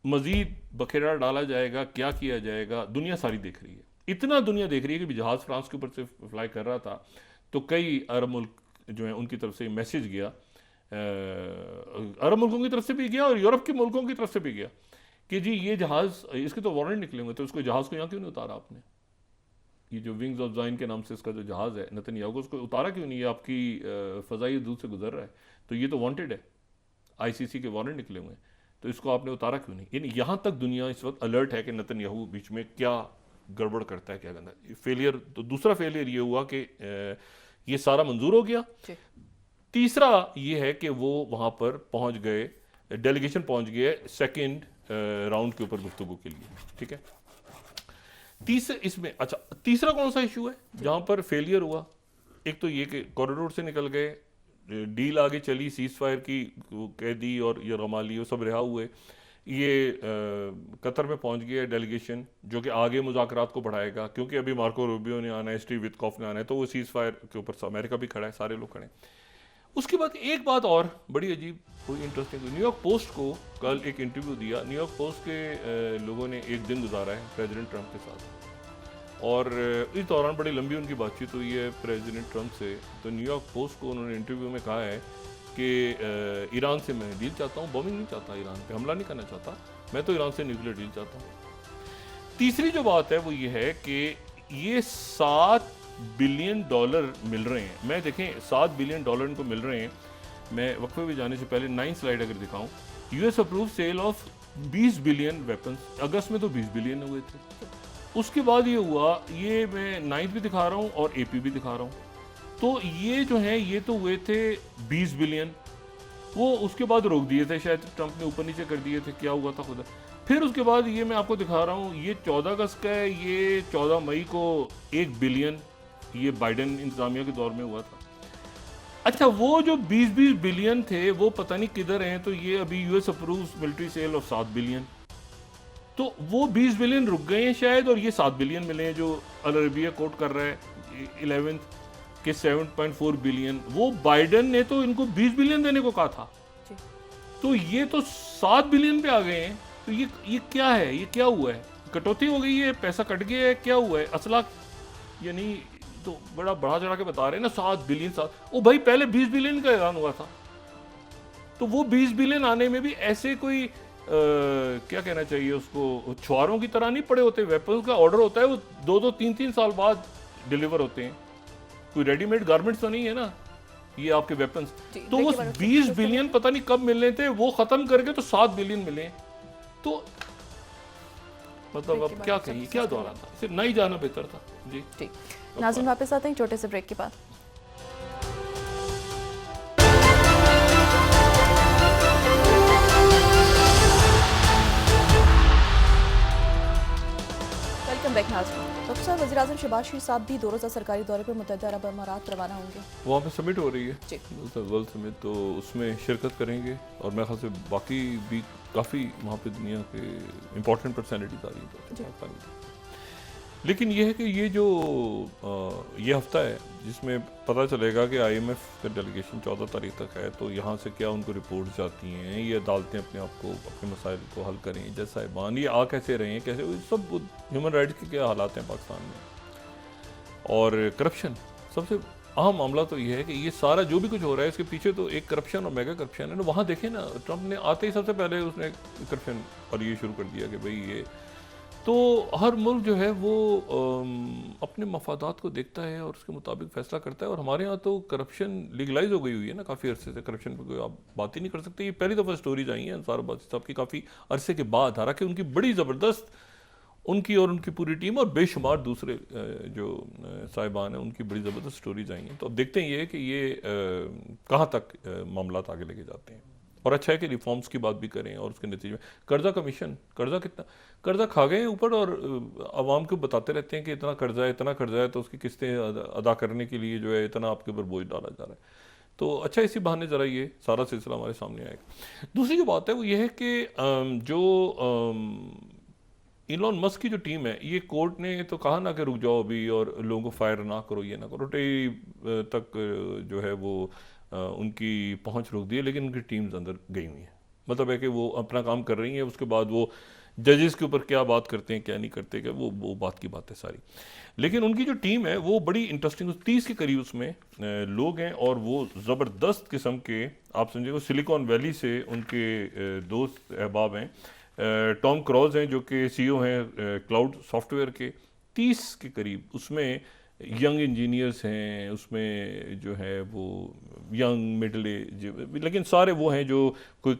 मजीद बखेड़ा डाला जाएगा, क्या किया जाएगा, दुनिया सारी देख रही है। इतना दुनिया देख रही है कि जहाज फ्रांस के ऊपर से फ्लाई कर रहा था, तो कई अरब मुल्क जो है उनकी तरफ से मैसेज गया, अरब मुल्कों की तरफ से भी गया और यूरोप के मुल्कों की तरफ से भी गया कि जी ये जहाज, इसके तो वारंट निकले होंगे, तो उसको जहाज को यहाँ क्यों नहीं उतारा आपने? ये जो विंग्स ऑफ ज़ाइन के नाम से इसका जो जहाज है नेतन्याहू को, उसको उतारा क्यों नहीं? ये आपकी फ़ज़ाई हदूद से गुजर रहा है, तो ये तो वांटेड है, ICC के वारंट निकले हुए हैं। तो इसको आपने उतारा क्यों नहीं? यानी यहाँ तक दुनिया इस वक्त अलर्ट है कि नेतन्याहू बीच में क्या गड़बड़ करता है, क्या करता है। फेलियर, तो दूसरा फेलियर ये हुआ कि ये सारा मंजूर हो गया। तीसरा ये है कि वो वहाँ पर पहुँच गए, डेलीगेशन पहुँच गए सेकेंड राउंड के ऊपर गुफ्तगू के लिए, ठीक है। तीसरा कौन सा इशू है जहाँ पर फेलियर हुआ? एक तो ये कि कॉरिडोर से निकल गए, डील आगे चली, सीज फायर की, कैदी और ये रमाली वो सब रिहा हुए, ये कतर में पहुंच गया डेलीगेशन जो कि आगे मुज़ाकरात को बढ़ाएगा, क्योंकि अभी मार्को रूबियो ने आना है, स्टीव विटकॉफ ने आना है, तो वो सीज फायर के ऊपर अमेरिका भी खड़ा है, सारे लोग खड़े हैं। उसके बाद एक बात और बड़ी अजीब हुई, इंटरेस्टिंग। न्यूयॉर्क पोस्ट को कल एक इंटरव्यू दिया। न्यूयॉर्क पोस्ट के लोगों ने एक दिन गुजारा है प्रेसिडेंट ट्रंप के साथ, और इस दौरान बड़ी लंबी उनकी बातचीत हुई है प्रेसिडेंट ट्रंप से। तो न्यूयॉर्क पोस्ट को उन्होंने इंटरव्यू में कहा है कि ईरान से मैं डील चाहता हूँ, बॉम्बिंग नहीं चाहता, ईरान पे हमला नहीं करना चाहता, मैं तो ईरान से न्यूक्लियर डील चाहता हूँ। तीसरी जो बात है वो ये है कि ये $7 बिलियन मिल रहे हैं। मैं देखें, $7 बिलियन इनको मिल रहे हैं। मैं वक्फे में जाने से पहले 9 स्लाइड अगर दिखाऊं, US approve sale of 20 billion weapons, अगस्त में तो 20 बिलियन हुए थे। उसके बाद ये हुआ, ये मैं 9th भी दिखा रहा हूँ और एपी भी दिखा रहा हूँ, तो ये जो है ये तो हुए थे 20 बिलियन, वो उसके बाद रोक दिए थे, शायद ट्रंप ने ऊपर नीचे कर दिए थे, क्या हुआ था खुदा। फिर उसके बाद ये मैं आपको दिखा रहा हूँ, ये 14 अगस्त का है, ये 14 मई को 1 बिलियन ये बाइडेन इंतजामिया के दौर में हुआ था। अच्छा, वो जो 20-20 बिलियन थे वो पता नहीं किधर हैं, तो ये अभी US approve military sale of 7 billion, तो वो 20 बिलियन रुक गए हैं शायद, और ये 7 बिलियन मिले हैं जो अल अरबिया कोट कर रहा है 11th के 7.4 बिलियन। वो बाइडेन ने तो इनको 20 बिलियन देने को कहा था, तो ये तो 7 बिलियन पे आ गए हैं। तो ये क्या है, ये क्या हुआ है? कटौती हो गई है, पैसा कट गया है, क्या हुआ है? असला यानी तो बड़ा बढ़ा चढ़ा के बता रहे हैं ना 7 बिलियन। ओ भाई, पहले 20 बिलियन का ऐलान हुआ था, तो वो 20 बिलियन आने में भी ऐसे कोई क्या कहना चाहिए उसको, छुआरों की तरह नहीं पड़े होते। वेपन्स का ऑर्डर होता है, वो 2-2, 3-3 साल बाद डिलीवर होते हैं, कोई रेडीमेड गारमेंट्स तो नहीं है ना ये आपके वेपन्स। तो वो 20 बिलियन पता नहीं कब मिलने थे, वो खत्म करके तो 7 बिलियन मिले। तो मतलब अब क्या कहिए, क्या दौरान था, सिर्फ नहीं जाना बेहतर था। जी ठीक, नाज़रीन वापस आते हैं छोटे से ब्रेक के बाद। डॉक्टर साहब, वज़ीर-ए-आज़म शहबाज शरीफ साहब भी 2 रोज़ा सरकारी दौरे पर मुत्तहिदा अरब अमारात रवाना होंगे। वहाँ पे समिट हो रही है वर्ल्ड समिट, तो उसमें शिरकत करेंगे, और मेरे ख्याल से बाकी भी काफ़ी वहाँ पे दुनिया के इम्पोर्टेंट पर्सनैलिटीज आ रही हैं। लेकिन ये है कि ये जो ये हफ्ता है जिसमें पता चलेगा कि IMF का डेलीगेशन 14 तारीख तक है, तो यहाँ से क्या उनको रिपोर्ट जाती हैं, ये अदालतें अपने आप को, अपने मसाइल को हल करें, जज साहिबान ये आ कैसे रहे हैं, कैसे सब ह्यूमन राइट्स के क्या हालात हैं पाकिस्तान में। और करप्शन सबसे अहम मामला तो ये है कि ये सारा जो भी कुछ हो रहा है इसके पीछे तो एक करप्शन और मेगा करप्शन है ना। वहाँ देखें ना, ट्रंप ने आते ही सबसे पहले उसने करप्शन और ये शुरू कर दिया कि भाई ये, तो हर मुल्क जो है वो अपने मफादात को देखता है और उसके मुताबिक फैसला करता है। और हमारे यहाँ तो करप्शन लीगलाइज हो गई हुई है ना काफ़ी अरसे से, करप्शन पर कोई आप बात ही नहीं कर सकते। ये पहली दफ़ा स्टोरीज आई हैं अंसार अब्बासी साहब की काफ़ी अरसे के बाद, हालांकि उनकी बड़ी ज़बरदस्त, उनकी और उनकी पूरी टीम और बेशुमार दूसरे जो साहिबान हैं उनकी बड़ी ज़बरदस्त स्टोरीज आई हैं। तो अब देखते हैं ये कि ये कहाँ तक मामला आगे लेके जाते हैं। और अच्छा है कि रिफॉर्म्स की बात भी करें, और उसके नतीजे में कर्जा कमीशन, कर्जा कितना कर्जा खा गए हैं ऊपर, और आवाम को बताते रहते हैं कि इतना कर्जा है, इतना कर्जा है, तो उसकी किस्तें अदा करने के लिए जो है इतना आपके ऊपर बोझ डाला जा रहा है। तो अच्छा, इसी बहाने ज़रा ये सारा सिलसिला हमारे सामने आएगा। दूसरी जो बात है वो ये है कि जो इलॉन मस्क की जो टीम है, ये कोर्ट ने तो कहा ना कि रुक जाओ अभी और लोगों को फायर ना करो, ये ना करो, तक जो है वो उनकी पहुंच रोक दी है, लेकिन उनकी टीम्स अंदर गई हुई हैं। मतलब है कि वो अपना काम कर रही हैं, उसके बाद वो जजेस के ऊपर क्या बात करते हैं क्या नहीं करते, क्या वो बात की बात है सारी। लेकिन उनकी जो टीम है वो बड़ी इंटरेस्टिंग, 30 के करीब उसमें लोग हैं, और वो ज़बरदस्त किस्म के, आप समझिए सिलिकॉन वैली से उनके दोस्त अहबाब हैं। टॉम क्रॉज हैं जो कि CEO हैं क्लाउड सॉफ्टवेयर के, 30 के करीब उसमें यंग इंजीनियर्स हैं, उसमें जो है वो यंग मिडल एज, लेकिन सारे वो हैं जो कोई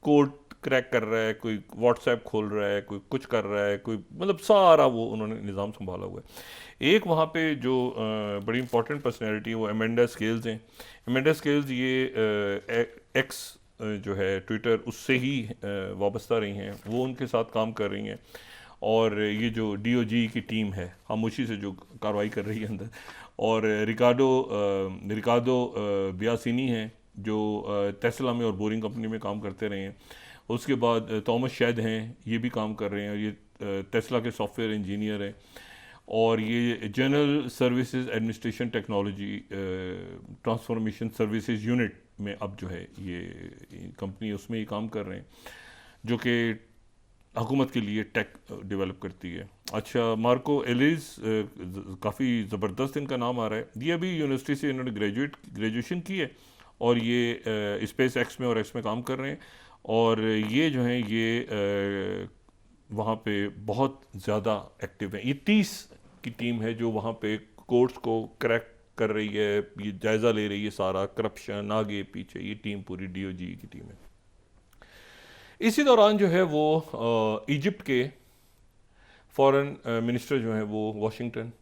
कोर्ट क्रैक कर रहा है, कोई व्हाट्सएप खोल रहा है, कोई कुछ कर रहा है, कोई मतलब सारा वो उन्होंने निज़ाम संभाला हुआ है। एक वहाँ पे जो बड़ी इंपॉर्टेंट पर्सनैलिटी है वो एमेंडा स्केल्स हैं। एमेंडा स्केल्स ये एक्स जो है ट्विटर उससे ही वाबस्ता रही हैं, वो उनके साथ काम कर रही हैं। और ये जो DOJ की टीम है खामोशी से जो कार्रवाई कर रही है अंदर, और रिकार्डो बियासिनी हैं जो टेस्ला में और बोरिंग कंपनी में काम करते रहे हैं। उसके बाद थॉमस शेड हैं, ये भी काम कर रहे हैं और ये टेस्ला के सॉफ्टवेयर इंजीनियर हैं। और ये general services administration technology transformation services unit में अब जो है ये कंपनी उसमें ही काम कर रहे हैं, जो कि हुकूमत के लिए टेक डेवलप करती है। अच्छा, मार्को एलिस काफ़ी ज़बरदस्त इनका नाम आ रहा है। ये अभी यूनिवर्सिटी से इन्होंने ग्रेजुएशन की है और ये स्पेस एक्स में और एक्स में काम कर रहे हैं। और ये जो हैं ये वहाँ पे बहुत ज़्यादा एक्टिव है। ये 30 की टीम है जो वहाँ पे कोर्स को क्रैक कर रही है, ये जायज़ा ले रही है सारा करप्शन आगे पीछे। ये टीम पूरी DOJ की टीम है। इसी दौरान जो है वो इजिप्ट के फॉरेन मिनिस्टर जो हैं वो वाशिंगटन,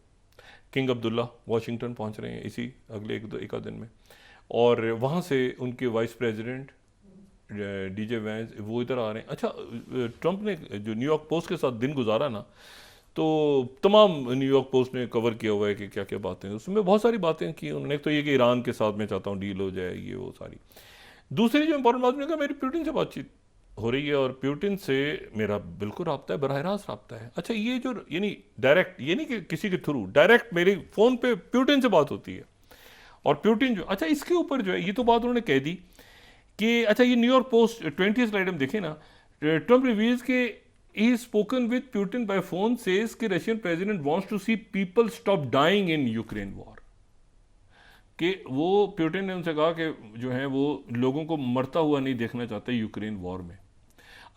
किंग अब्दुल्ला वाशिंगटन पहुंच रहे हैं इसी अगले एक आध दिन में। और वहाँ से उनके वाइस प्रेसिडेंट DJ वैंस वो इधर आ रहे हैं। अच्छा, ट्रंप ने जो न्यूयॉर्क पोस्ट के साथ दिन गुजारा ना, तो तमाम न्यूयॉर्क पोस्ट ने कवर किया हुआ है कि क्या क्या बातें, उसमें बहुत सारी बातें की उन्होंने। तो ये कि ईरान के साथ मैं चाहता हूँ डील हो जाए, ये वो सारी। दूसरी जो इंपॉर्टेंट बात, मैंने कहा मेरी पुतिन से बातचीत हो रही है और पुतिन से मेरा बिल्कुल रब्ता है, बराह रास्त रब्ता है। अच्छा, ये जो यानी डायरेक्ट, ये नहीं कि किसी के थ्रू, डायरेक्ट मेरे फ़ोन पे पुतिन से बात होती है। और पुतिन जो, अच्छा इसके ऊपर जो है ये तो बात उन्होंने कह दी कि, अच्छा ये न्यूयॉर्क पोस्ट 20 स्लाइड हम देखें ना, ट्रंप रिवील्स के he spoken with Putin by phone, says कि Russian president wants to see people stop dying in Ukraine war. कि वो पुतिन ने उनसे कहा कि जो है वो लोगों को मरता हुआ नहीं देखना चाहते यूक्रेन वॉर में।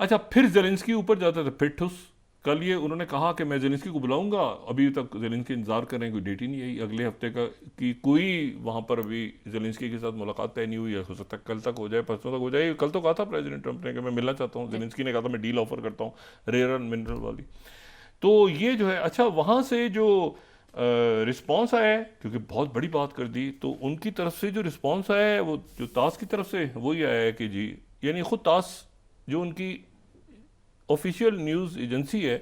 अच्छा, फिर ज़ेलेंस्की ऊपर जाता था, फिर ठुस। कल ये उन्होंने कहा कि मैं ज़ेलेंस्की को बुलाऊंगा, अभी तक ज़ेलेंस्की इंतजार कर रहे हैं, कोई डेट ही नहीं आई अगले हफ्ते का कि कोई वहाँ पर अभी ज़ेलेंस्की के साथ मुलाकात तय नहीं हुई है। हो सकता है कल तक हो जाए, परसों तक हो जाए। कल तो कहा था प्रेसिडेंट ट्रंप ने कि मैं मिलना चाहता हूँ, ज़ेलेंस्की ने कहा था मैं डील ऑफर करता हूँ रेयर अर्थ मिनरल वाली। तो ये जो है, अच्छा वहाँ से जो रिस्पॉन्स आया है, क्योंकि बहुत बड़ी बात कर दी, तो उनकी तरफ से जो रिस्पॉन्स आया है वो जो तास की तरफ से वही आया है कि जी, यानी खुद तास जो उनकी ऑफिशियल न्यूज़ एजेंसी है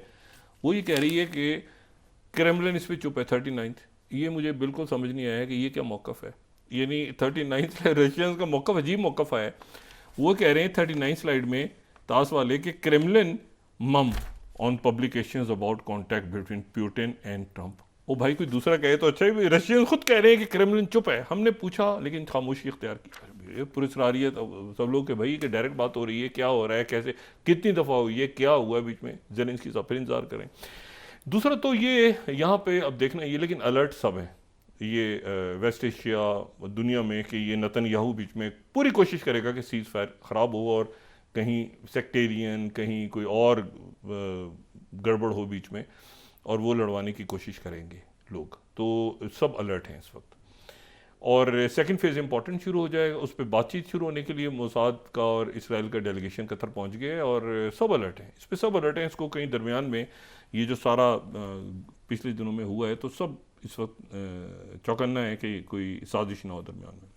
वो ये कह रही है कि क्रेमलिन इस पर चुप है 39th। ये मुझे बिल्कुल समझ नहीं आया कि ये क्या मौक़िफ़ है। यानी 39th रशियंस का मौक़िफ़ अजीब मौक़िफ़ है। वो कह रहे हैं 39 स्लाइड में तास वाले कि Kremlin mum on publications about contact between Putin and Trump. ओ भाई, कोई दूसरा कहे तो अच्छा ही, रशियन खुद कह रहे हैं कि क्रेमलिन चुप है। हमने पूछा लेकिन खामोशी इख्तियार की। पुरस्कारियत सब लोग के भाई कि डायरेक्ट बात हो रही है, क्या हो रहा है, कैसे, कितनी दफ़ा हुई है, क्या हुआ बीच में, ज़ेलेंस्की साहब फिर इंतजार करें। दूसरा तो ये यहाँ पे अब देखना ये, लेकिन अलर्ट सब है ये वेस्ट एशिया दुनिया में कि ये नेतन्याहू बीच में पूरी कोशिश करेगा कि सीज़ फायर ख़राब हो और कहीं सेक्टेरियन, कहीं कोई और गड़बड़ हो बीच में, और वो लड़वाने की कोशिश करेंगे लोग। तो सब अलर्ट हैं इस वक्त। और सेकंड फेज़ इंपॉर्टेंट शुरू हो जाएगा, उस पर बातचीत शुरू होने के लिए मोसाद का और इसराइल का डेलीगेशन कतर पहुंच गए और सब अलर्ट हैं, इस पर सब अलर्ट हैं। इसको कहीं दरमियान में ये जो सारा पिछले दिनों में हुआ है, तो सब इस वक्त चौकन्ना है कि कोई साजिश ना हो दरमियान में।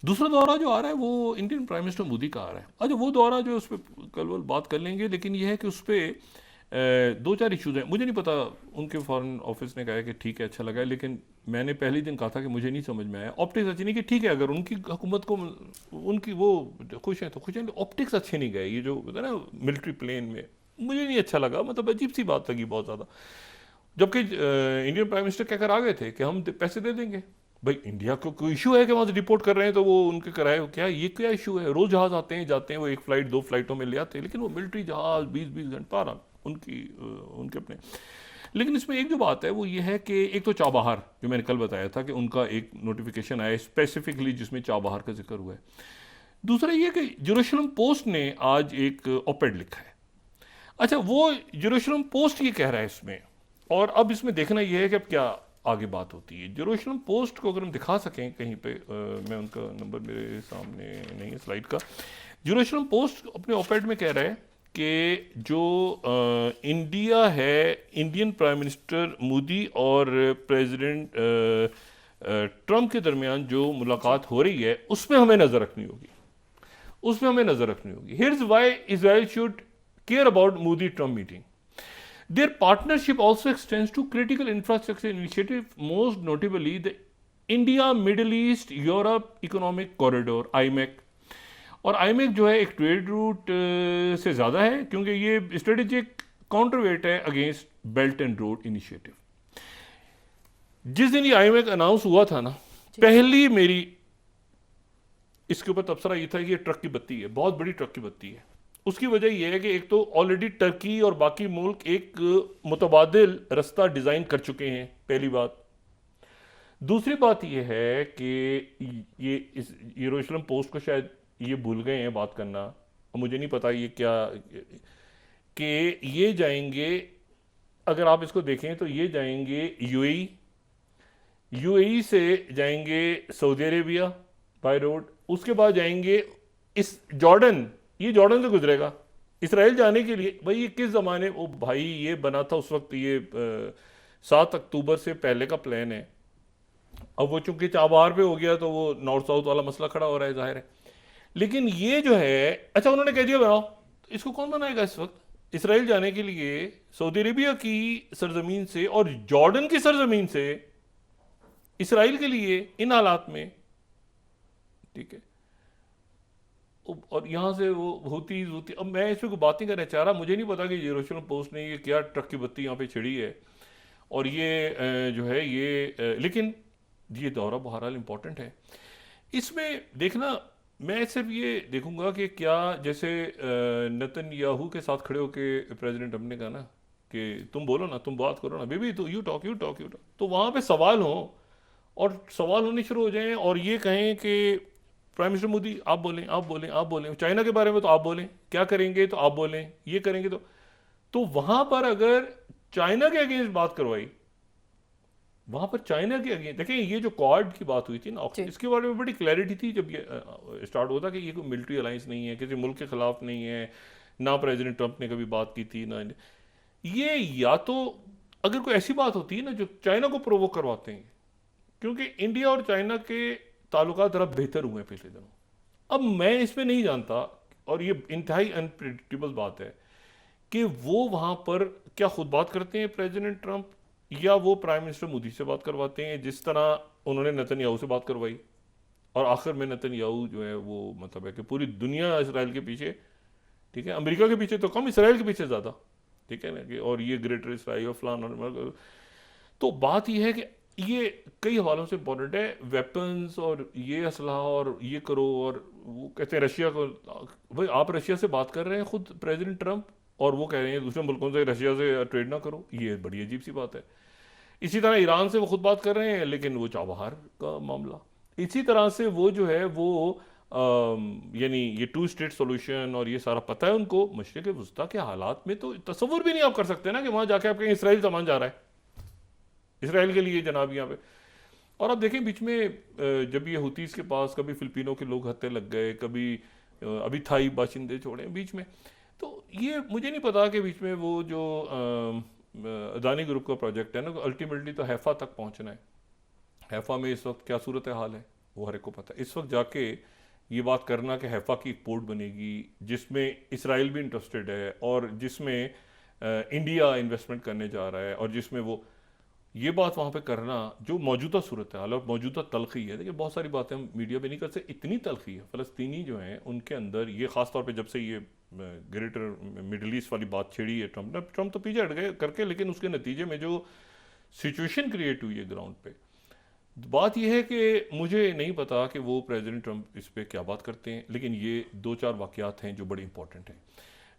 दूसरा दौरा जो आ रहा है वो इंडियन प्राइम मिनिस्टर मोदी का आ रहा है। अच्छा, वो दौरा जो उस पर कल बात कर लेंगे, लेकिन यह है कि उस पर 2-4 इशूज़ हैं। मुझे नहीं पता, उनके फॉरेन ऑफिस ने कहा है कि ठीक है, अच्छा लगा है, लेकिन मैंने पहले दिन कहा था कि मुझे नहीं समझ में आया। ऑप्टिक्स अच्छी नहीं, कि ठीक है अगर उनकी हुकूमत को उनकी वो खुश हैं तो खुश हैं, ऑप्टिक्स अच्छे नहीं गए। ये जो होता है ना मिलिट्री प्लेन में, मुझे नहीं अच्छा लगा, मतलब अजीब सी बात लगी बहुत ज़्यादा। जबकि इंडियन प्राइम मिनिस्टर कहकर आ गए थे कि हम पैसे दे देंगे। भाई इंडिया को कोई इशू है कि वहाँ से रिपोर्ट कर रहे हैं तो वो उनके कराए, क्या ये क्या इशू है? रोज़ जहाज़ आते हैं जाते हैं, वो 1 फ्लाइट 2 फ्लाइटों में ले आते हैं, लेकिन वो मिलिट्री जहाज़ 20-20 घंटा आ रहा उनके अपने। लेकिन इसमें एक जो बात है वो ये है कि एक तो चाबहार, जो मैंने कल बताया था कि उनका एक नोटिफिकेशन आया स्पेसिफिकली जिसमें चाबहार का जिक्र हुआ है। दूसरा ये कि जेरूसलम पोस्ट ने आज एक ऑपेड लिखा है। अच्छा, वो जेरूसलम पोस्ट ये कह रहा है इसमें, और अब इसमें देखना ये है कि अब क्या आगे बात होती है। जेरूसलम पोस्ट को अगर हम दिखा सकें कहीं पे, मैं उनका नंबर मेरे सामने नहीं है स्लाइड का। जेरूसलम पोस्ट अपने ऑपेड में कह रहा है कि जो इंडिया है, इंडियन प्राइम मिनिस्टर मोदी और प्रेसिडेंट ट्रंप के दरमियान जो मुलाकात हो रही है उसमें हमें नज़र रखनी होगी, उसमें हमें नज़र रखनी होगी। Here's why Israel should care about Modi Trump meeting. Their partnership also extends to critical infrastructure initiative, most notably the India Middle East Europe Economic Corridor (IMEC). और IMEC जो है एक ट्रेड रूट से ज़्यादा है क्योंकि ये स्ट्रेटेजिक काउंटरवेट है against belt and road initiative. जिस दिन ये IMEC अनाउंस हुआ था ना, पहली मेरी इसके ऊपर तबसरा ये था कि ये ट्रक की बत्ती है, बहुत बड़ी ट्रक की बत्ती है। उसकी वजह यह है कि एक तो ऑलरेडी टर्की और बाकी मुल्क एक मुतबादिल रास्ता डिज़ाइन कर चुके हैं, पहली बात। दूसरी बात यह है कि ये इस जेरूसलम पोस्ट को शायद ये भूल गए हैं बात करना, और मुझे नहीं पता ये क्या, कि ये जाएंगे, अगर आप इसको देखें तो ये जाएंगे यूएई से जाएंगे सऊदी अरेबिया बाय रोड, उसके बाद जाएंगे इस जॉर्डन, ये जॉर्डन से गुजरेगा इसराइल जाने के लिए। भाई ये किस ज़माने, वो भाई ये बना था उस वक्त, ये 7 अक्टूबर से पहले का प्लान है। अब वो चूंकि चाबार पे हो गया तो वो नॉर्थ साउथ वाला मसला खड़ा हो रहा है, जाहिर है। लेकिन ये जो है, अच्छा उन्होंने कह दिया बनाओ, तो इसको कौन बनाएगा इस वक्त? इसराइल जाने के लिए सऊदी अरेबिया की सरजमीन से और जॉर्डन की सरजमीन से इसराइल के लिए इन हालात में, ठीक है। और यहाँ से वो होती। अब मैं इस पर कोई बात नहीं करना चाह रहा, मुझे नहीं पता कि जेरूसलम पोस्ट ने ये क्या ट्रक की बत्ती यहाँ पे छिड़ी है, और ये जो है ये, लेकिन ये दौरा बहरहाल इम्पोर्टेंट है। इसमें देखना, मैं सिर्फ ये देखूंगा कि क्या, जैसे नेतन्याहू के साथ खड़े होकर प्रेसिडेंट ट्रंप ने कहा ना कि तुम बोलो ना, तुम बात करो ना, बेबी तो यू टॉक, तो वहाँ पे सवाल हो और सवाल होने शुरू हो जाएं और ये कहें कि प्राइम मिनिस्टर मोदी आप बोलें, चाइना के बारे में तो आप बोलें, क्या करेंगे तो आप बोलें, ये करेंगे तो वहाँ पर अगर चाइना के अगेंस्ट बात करवाई, वहाँ पर चाइना के अगेंस्ट, देखें ये जो क्वाड की बात हुई थी ना, इसके बारे में बड़ी क्लैरिटी थी जब ये स्टार्ट होता कि ये कोई मिलिट्री अलायंस नहीं है, किसी मुल्क के खिलाफ नहीं है, ना प्रेसिडेंट ट्रंप ने कभी बात की थी ना ये, या तो अगर कोई ऐसी बात होती है ना जो चाइना को प्रोवोक करवाते हैं, क्योंकि इंडिया और चाइना के ताल्लुकात ज़रा बेहतर हुए पिछले दिनों। अब मैं इस पर नहीं जानता, और ये इंतहाई अनप्रेडिक्टेबल बात है कि वो वहाँ पर क्या खुद बात करते हैं प्रेसिडेंट ट्रंप, या वो प्राइम मिनिस्टर मोदी से बात करवाते हैं, जिस तरह उन्होंने नेतन्याहू से बात करवाई। और आखिर में नेतन्याहू जो है वो मतलब है कि पूरी दुनिया इसराइल के पीछे, ठीक है, अमेरिका के पीछे तो कम, इसराइल के पीछे ज़्यादा, ठीक है ना, कि और ये ग्रेटर इसराइल और फलान। तो बात यह है कि ये कई हवालों से इम्पोर्टेंट है, वेपन्स और ये असलहा और ये करो, और वो कहते हैं रशिया को, भाई आप रशिया से बात कर रहे हैं खुद प्रेसिडेंट ट्रंप, और वो कह रहे हैं दूसरे मुल्कों से रशिया से ट्रेड ना करो, ये बड़ी अजीब सी बात है। इसी तरह ईरान से वो खुद बात कर रहे हैं, लेकिन वो चाबहार का मामला। इसी तरह से वो जो है वो यानी ये 2 स्टेट सोल्यूशन और ये सारा पता है उनको। मशरिक़ वुस्ता के हालात में तो तसव्वुर भी नहीं आप कर सकते ना कि वहाँ जाके आप कहें इसराइल सामान जा रहा है, इसराइल के लिए जनाब यहाँ पे। और आप देखें बीच में जब ये हुतीस के पास कभी फिलिपिनों के लोग हत्थे लग गए, कभी अभी थाई बाशिंदे छोड़े बीच में, तो ये मुझे नहीं पता कि बीच में वो जो अदानी ग्रुप का प्रोजेक्ट है ना, अल्टीमेटली तो हैफा तक पहुँचना है। हैफा में इस वक्त क्या सूरत हाल है वो हर एक को पता है। इस वक्त जाके ये बात करना कि हैफा की एक पोर्ट बनेगी जिसमें इसराइल भी इंटरेस्टेड है और जिसमें इंडिया इन्वेस्टमेंट करने जा रहा है, और जिसमें वो ये बात वहाँ पे करना जो मौजूदा सूरत हाल और मौजूदा तलखी है। देखिए बहुत सारी बातें हम मीडिया पे नहीं कर सकते, इतनी तलखी है फ़लस्तीनी जो हैं उनके अंदर, ये ख़ास तौर पे जब से ये ग्रेटर मिडल ईस्ट वाली बात छिड़ी है ट्रंप तो पीछे हट गए करके, लेकिन उसके नतीजे में जो सिचुएशन क्रिएट हुई है ग्राउंड पे, बात यह है कि मुझे नहीं पता कि वो प्रेसिडेंट ट्रंप इस पर क्या बात करते हैं, लेकिन ये 2-4 वाक़यात हैं जो बड़े इंपॉर्टेंट हैं।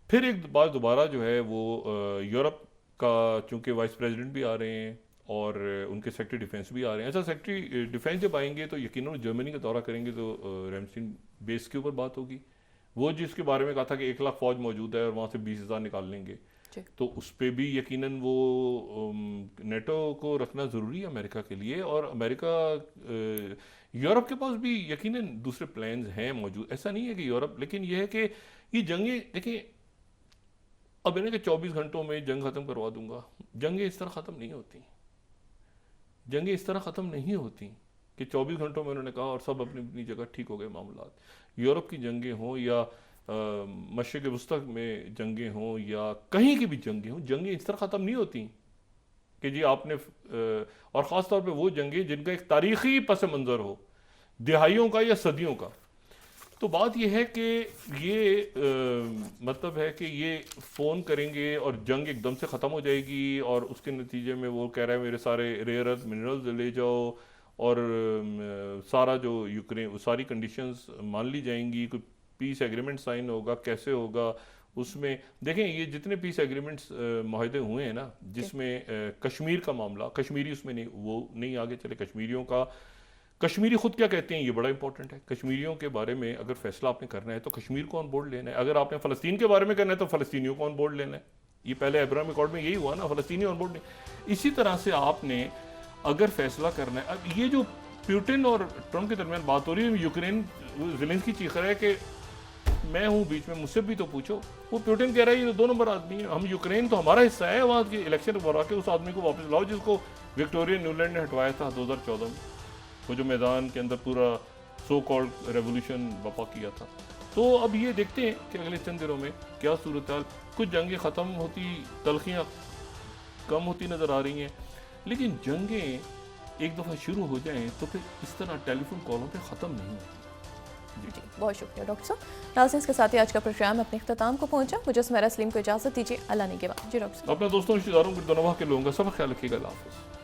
फिर एक बार दोबारा जो है वो यूरोप का, चूँकि वाइस प्रेसिडेंट भी आ रहे हैं और उनके सेक्रेटरी डिफेंस भी आ रहे हैं। अच्छा, सेक्रेटरी डिफेंस जब आएंगे तो यकीनन जर्मनी का दौरा करेंगे तो रैमस्टीन बेस के ऊपर बात होगी, वो जिसके बारे में कहा था कि 1 लाख फ़ौज मौजूद है और वहाँ से 20,000 निकाल लेंगे। जी। तो उस पे भी यकीनन वो नेटो को रखना ज़रूरी है अमेरिका के लिए, और अमेरिका यूरोप के पास भी यकीनन दूसरे प्लान्स हैं मौजूद। ऐसा नहीं है कि यूरोप, लेकिन यह है कि ये जंगें देखिए, अब इन्हें कि 24 घंटों में जंग ख़त्म करवा दूंगा, जंगें इस तरह ख़त्म नहीं होती। जंगें इस तरह ख़त्म नहीं होती कि 24 घंटों में उन्होंने कहा और सब अपनी अपनी जगह ठीक हो गए मामलात। यूरोप की जंगें हों या मशरिक़ वस्ता में जंगें हों या कहीं की भी जंगें हों, जंगें इस तरह ख़त्म नहीं होती कि जी आपने और ख़ास तौर पे वो जंगें जिनका एक तारीख़ी पस मंज़र हो, दिहाइयों का या सदियों का। तो बात यह है कि ये मतलब है कि ये फ़ोन करेंगे और जंग एकदम से ख़त्म हो जाएगी, और उसके नतीजे में वो कह रहा है मेरे सारे रेयर अर्थ मिनरल्स ले जाओ, और सारा जो यूक्रेन सारी कंडीशंस मान ली जाएंगी, कोई पीस एग्रीमेंट साइन होगा, कैसे होगा उसमें। देखें ये जितने पीस एग्रीमेंट्स माहदे हुए हैं ना, जिसमें कश्मीर का मामला, कश्मीरी उसमें नहीं, वो नहीं आगे चले, कश्मीरियों का, कश्मीरी खुद क्या कहते हैं ये बड़ा इंपॉर्टेंट है। कश्मीरियों के बारे में अगर फैसला आपने करना है तो कश्मीर को ऑन बोर्ड लेना है, अगर आपने फ़लस्तीन के बारे में करना है तो फ़लस्तीनियों को ऑन बोर्ड लेना है। ये पहले अब्राहम अकॉर्ड में यही हुआ ना, फ़लस्तीनी ऑन बोर्ड नहीं। इसी तरह से आपने अगर फैसला करना है, अब ये जो पुतिन और ट्रंप के दरमियान बात हो रही है, यूक्रेन ज़ेलेंस्की चीख रहा है कि मैं हूँ बीच में, मुझसे भी तो पूछो। वो पुतिन कह रहा है ये तो 2 नंबर आदमी है, हम यूक्रेन तो हमारा हिस्सा है, वहाँ के इलेक्शन करवा के उस आदमी को वापस लाओ जिसको विक्टोरिया न्यूलैंड ने हटवाया था 2014 में, वो जो मैदान के अंदर पूरा सो कॉल्ड रेवोल्यूशन बपा किया था। तो अब ये देखते हैं कि अगले चंद दिनों में क्या सूरत हाल, कुछ जंगें ख़त्म होती, तलखियाँ कम होती नज़र आ रही हैं, लेकिन जंगें एक दफ़ा शुरू हो जाएं तो फिर इस तरह टेलीफोन कॉलों पे ख़त्म नहीं होती। जी, बहुत शुक्रिया डॉक्टर साहब। नाज़रीन, इसके साथ ही आज का प्रोग्राम अपने इख्तिताम को पहुंचा। मुझे सुमेरा सलीम को इजाज़त दीजिए। अल्लाह ने के बाद। जी डॉक्टर साहब। अपने दोस्तों, रिश्तेदारों, गिरदोनवाह के लोगों का सब ख्याल रखिएगा। अल्लाह हाफ़िज़।